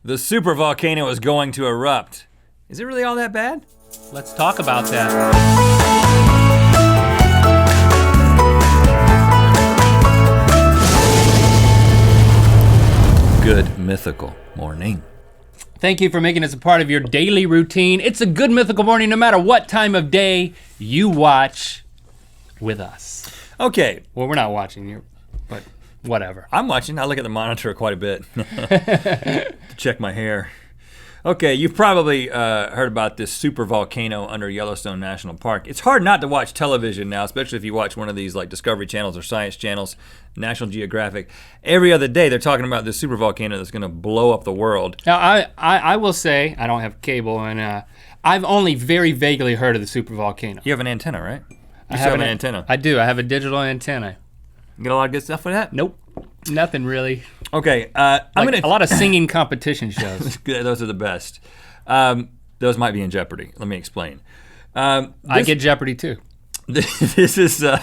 The supervolcano is going to erupt. Is it really all that bad? Let's talk about that. Good mythical morning. Thank you for making us a part of your daily routine. It's a good mythical morning no matter what time of day you watch with us. Okay. Well, we're not watching you, but whatever. I'm watching. I look at the monitor quite a bit to check my hair. Okay, you've probably heard about this supervolcano under Yellowstone National Park. It's hard not to watch television now, especially if you watch one of these like Discovery Channels or Science Channels, National Geographic. Every other day they're talking about this supervolcano that's gonna blow up the world. Now, I will say, I don't have cable, and I've only very vaguely heard of the supervolcano. You have an antenna, right? I have an antenna. I do, I have a digital antenna. You get a lot of good stuff with that? Nope, nothing really. Okay, a lot of singing competition shows. Those are the best. Those might be in jeopardy. Let me explain. I get Jeopardy too. This is the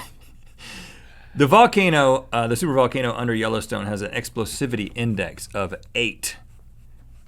volcano. The supervolcano under Yellowstone has an explosivity index of 8.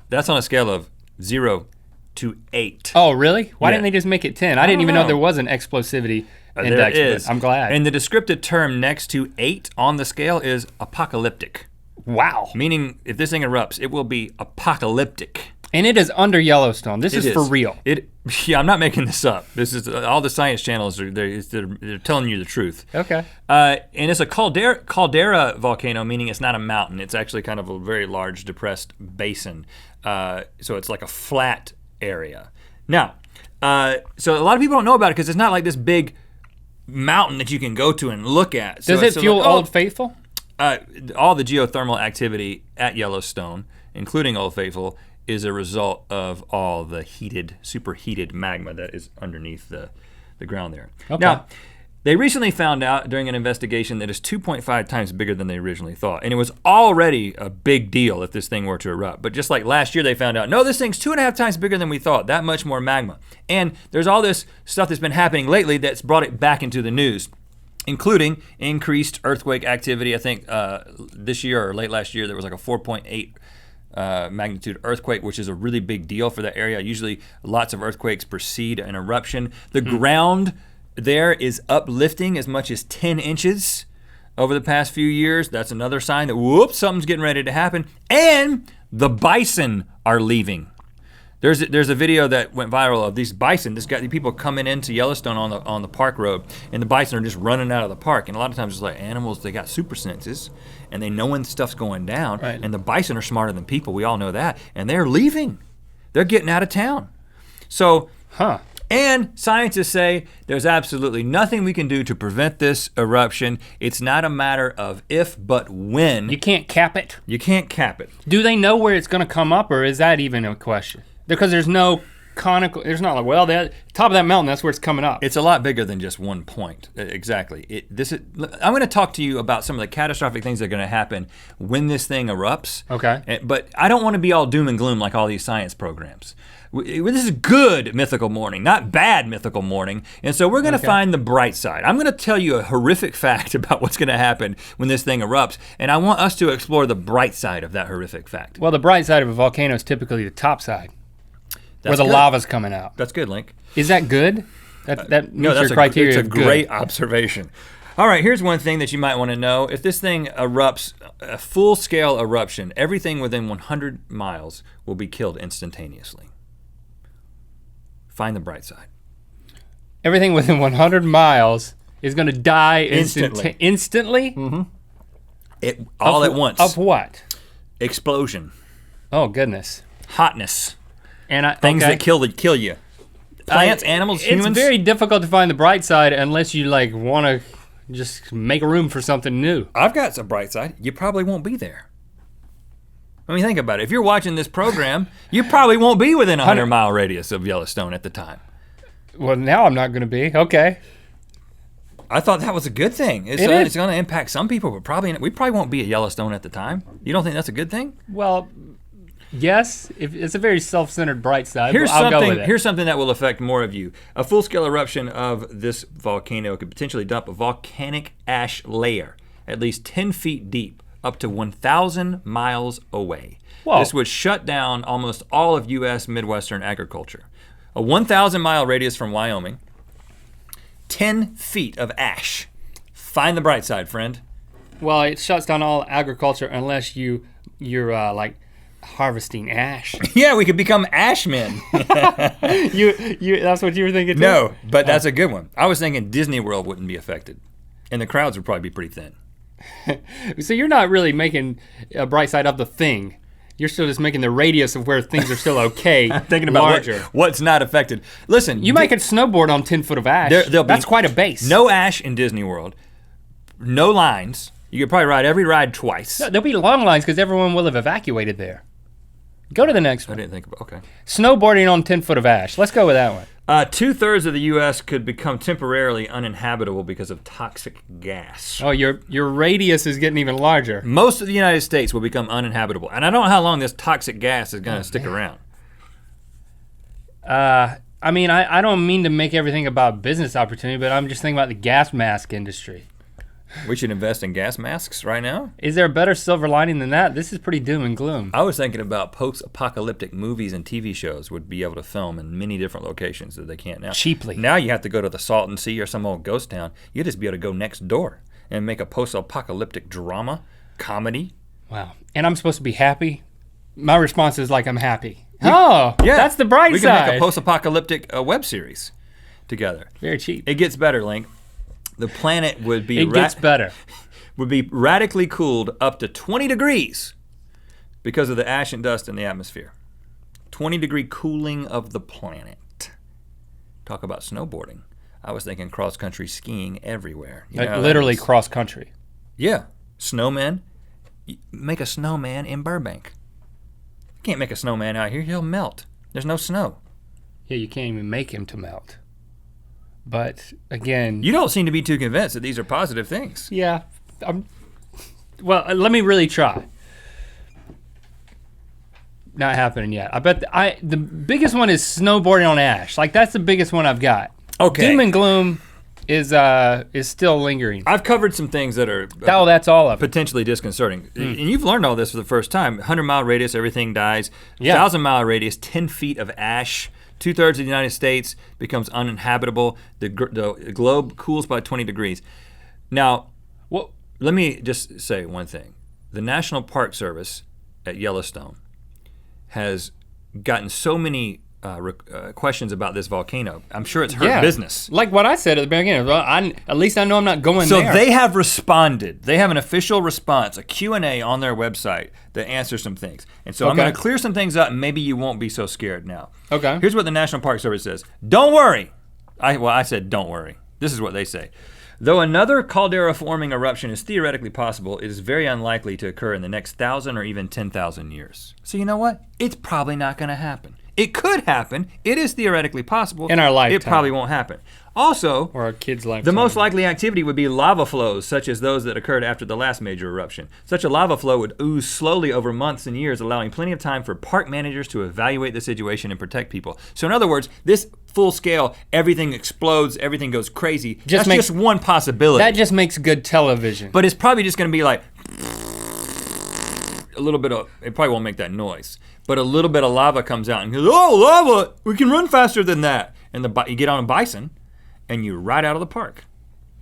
That's on a scale of 0 to 8. Oh, really? Why didn't they just make it 10? I didn't even know there was an explosivity index. There is. I'm glad. And the descriptive term next to 8 on the scale is apocalyptic. Wow. Meaning, if this thing erupts, it will be apocalyptic. And it is under Yellowstone. This is for real. Yeah, I'm not making this up. This is all the science channels they're telling you the truth. Okay. And it's a caldera volcano, meaning it's not a mountain. It's actually kind of a very large depressed basin. So it's like a flat area. Now, so a lot of people don't know about it because it's not like this big mountain that you can go to and look at. So Does it fuel Old Faithful? All the geothermal activity at Yellowstone, including Old Faithful, is a result of all the superheated magma that is underneath the ground there. Okay. Now, they recently found out during an investigation that it's 2.5 times bigger than they originally thought. And it was already a big deal if this thing were to erupt. But just like last year they found out, no, this thing's 2.5 times bigger than we thought, that much more magma. And there's all this stuff that's been happening lately that's brought it back into the news, including increased earthquake activity. I think this year or late last year, there was like a 4.8 magnitude earthquake, which is a really big deal for that area. Usually lots of earthquakes precede an eruption. The ground there is uplifting as much as 10 inches over the past few years. That's another sign that, whoops, something's getting ready to happen. And the bison are leaving. There's a video that went viral of these bison. These people coming into Yellowstone on the park road, and the bison are just running out of the park. And a lot of times it's like animals, they got super senses, and they know when stuff's going down. Right. And the bison are smarter than people. We all know that. And they're leaving. They're getting out of town. So, and scientists say there's absolutely nothing we can do to prevent this eruption. It's not a matter of if, but when. You can't cap it? You can't cap it. Do they know where it's gonna come up, or is that even a question? Because there's no conical, there's not like, well, the top of that mountain, that's where it's coming up. It's a lot bigger than just one point. Exactly. I'm gonna talk to you about some of the catastrophic things that are gonna happen when this thing erupts. Okay. But I don't wanna be all doom and gloom like all these science programs. This is good mythical morning, not bad mythical morning. And so we're gonna find the bright side. I'm gonna tell you a horrific fact about what's gonna happen when this thing erupts, and I want us to explore the bright side of that horrific fact. Well, the bright side of a volcano is typically the top side, where the lava's coming out. That's good, Link. Is that good? That meets your criteria. It's a great observation. All right, here's one thing that you might wanna know. If this thing erupts, a full-scale eruption, everything within 100 miles will be killed instantaneously. Find the bright side. Everything within 100 miles is gonna die instantly? Mm-hmm. All at once. Of what? Explosion. Oh, goodness. Hotness. And things that kill you. Plants, animals, humans. It's very difficult to find the bright side unless you like wanna just make room for something new. I've got some bright side. You probably won't be there. I mean, think about it. If you're watching this program, you probably won't be within a 100-mile radius of Yellowstone at the time. Well, now I'm not gonna be, okay. I thought that was a good thing. It's gonna impact some people, but we probably won't be at Yellowstone at the time. You don't think that's a good thing? Well, yes, it's a very self-centered bright side, I'll go with it. Here's something that will affect more of you. A full-scale eruption of this volcano could potentially dump a volcanic ash layer at least 10 feet deep up to 1,000 miles away. Whoa. This would shut down almost all of U.S. Midwestern agriculture. A 1,000-mile radius from Wyoming, 10 feet of ash. Find the bright side, friend. Well, it shuts down all agriculture unless you're like harvesting ash. Yeah, we could become ashmen. That's what you were thinking too? No, but that's a good one. I was thinking Disney World wouldn't be affected, and the crowds would probably be pretty thin. So you're not really making a bright side of the thing. You're still just making the radius of where things are still okay. I'm thinking about larger. What's not affected. Listen, You might could snowboard on 10 foot of ash. That's quite a base. No ash in Disney World. No lines. You could probably ride every ride twice. No, there'll be long lines because everyone will have evacuated there. Go to the next one. I didn't think about. Okay. Snowboarding on 10 foot of ash. Let's go with that one. 2/3 of the U.S. could become temporarily uninhabitable because of toxic gas. Oh, your radius is getting even larger. Most of the United States will become uninhabitable, and I don't know how long this toxic gas is going to stick around. I mean, I don't mean to make everything about business opportunity, but I'm just thinking about the gas mask industry. We should invest in gas masks right now. Is there a better silver lining than that? This is pretty doom and gloom. I was thinking about post-apocalyptic movies and TV shows would be able to film in many different locations that they can't now. Cheaply. Now you have to go to the Salton Sea or some old ghost town. You'd just be able to go next door and make a post-apocalyptic drama, comedy. Wow. And I'm supposed to be happy? My response is like I'm happy. Yeah, that's the bright side. We can make a post-apocalyptic web series together. Very cheap. It gets better, Link. The planet would be gets better. Would be radically cooled up to 20 degrees because of the ash and dust in the atmosphere. 20-degree cooling of the planet. Talk about snowboarding. I was thinking cross-country skiing everywhere. Like literally cross-country. Yeah. Snowmen. Make a snowman in Burbank. You can't make a snowman out here. He'll melt. There's no snow. Yeah, you can't even make him to melt. But again, you don't seem to be too convinced that these are positive things. Yeah, well, let me really try. Not happening yet. I bet the biggest one is snowboarding on ash. Like that's the biggest one I've got. Okay. Doom and gloom is still lingering. I've covered some things that are that's all of it. Potentially disconcerting. And you've learned all this for the first time. 100-mile radius, everything dies. Yeah. 1,000-mile radius, 10 feet of ash. 2/3 of the United States becomes uninhabitable. The globe cools by 20 degrees. Now, let me just say one thing. The National Park Service at Yellowstone has gotten so many questions about this volcano. I'm sure it's hurt business. Like what I said at the beginning. Well, at least I know I'm not going there. So they have responded. They have an official response, a Q&A on their website that answers some things. And so I'm going to clear some things up, and maybe you won't be so scared now. Okay. Here's what the National Park Service says. Don't worry. I said don't worry. This is what they say. Though another caldera-forming eruption is theoretically possible, it is very unlikely to occur in the next 1,000 or even 10,000 years. So you know what? It's probably not going to happen. It could happen. It is theoretically possible. In our lifetime. It probably won't happen. Also, or our kids' lifetime. The most likely activity would be lava flows, such as those that occurred after the last major eruption. Such a lava flow would ooze slowly over months and years, allowing plenty of time for park managers to evaluate the situation and protect people. So in other words, this full scale, everything explodes, everything goes crazy. That's just one possibility. That just makes good television. But it's probably just going to be like a little bit of, it probably won't make that noise, but a little bit of lava comes out and goes, oh, lava, we can run faster than that. And you get on a bison and you ride out of the park.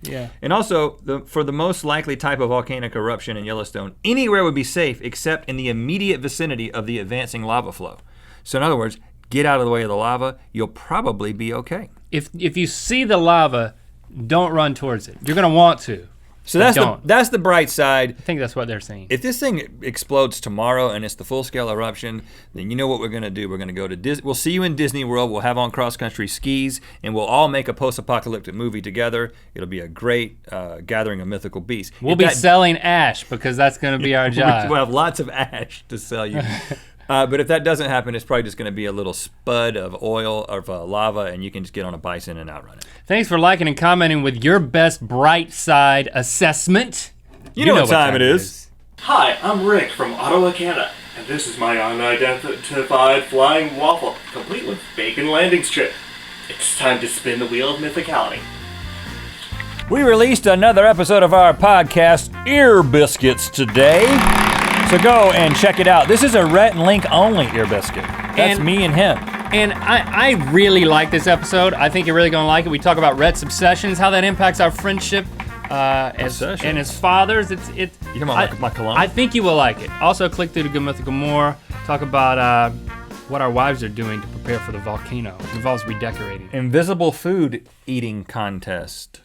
Yeah. And also, for the most likely type of volcanic eruption in Yellowstone, anywhere would be safe except in the immediate vicinity of the advancing lava flow. So in other words, get out of the way of the lava, you'll probably be okay. If you see the lava, don't run towards it. You're gonna want to. So that's the bright side. I think that's what they're saying. If this thing explodes tomorrow and it's the full-scale eruption, then you know what we're going to do. We're going to go to Disney. We'll see you in Disney World. We'll have on cross-country skis, and we'll all make a post-apocalyptic movie together. It'll be a great gathering of mythical beasts. We'll be selling ash because that's going to be our job. We'll have lots of ash to sell you. But if that doesn't happen, it's probably just going to be a little spud of oil or lava, and you can just get on a bison and outrun it. Thanks for liking and commenting with your best bright side assessment. You know what time it is. Hi, I'm Rick from Ottawa, Canada, and this is my unidentified flying waffle, complete with bacon landing strip. It's time to spin the wheel of mythicality. We released another episode of our podcast, Ear Biscuits today. So go and check it out. This is a Rhett and Link only Ear Biscuit. That's me and him. And I really like this episode. I think you're really gonna like it. We talk about Rhett's obsessions, how that impacts our friendship and his father's. You talking about my cologne? I think you will like it. Also, click through to Good Mythical More. Talk about what our wives are doing to prepare for the volcano. It involves redecorating. Invisible food eating contest.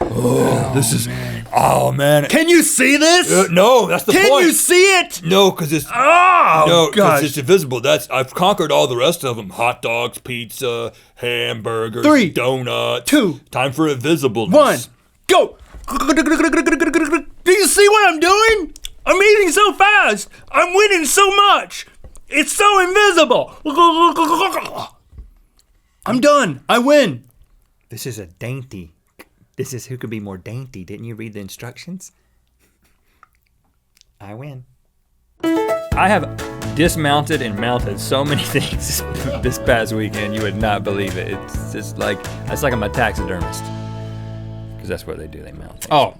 Oh man. Can you see this? No, that's the point. Can you see it? No, because it's gosh. it's invisible. I've conquered all the rest of them: hot dogs, pizza, hamburgers, 3, donuts. 2, Time for invisibleness. 1, go! Do you see what I'm doing? I'm eating so fast. I'm winning so much. It's so invisible. I'm done. I win. This is a dainty. This is who could be more dainty. Didn't you read the instructions? I win. I have dismounted and mounted so many things this past weekend. You would not believe it. It's just like I'm a taxidermist. Because that's what they do. They mount things. Oh,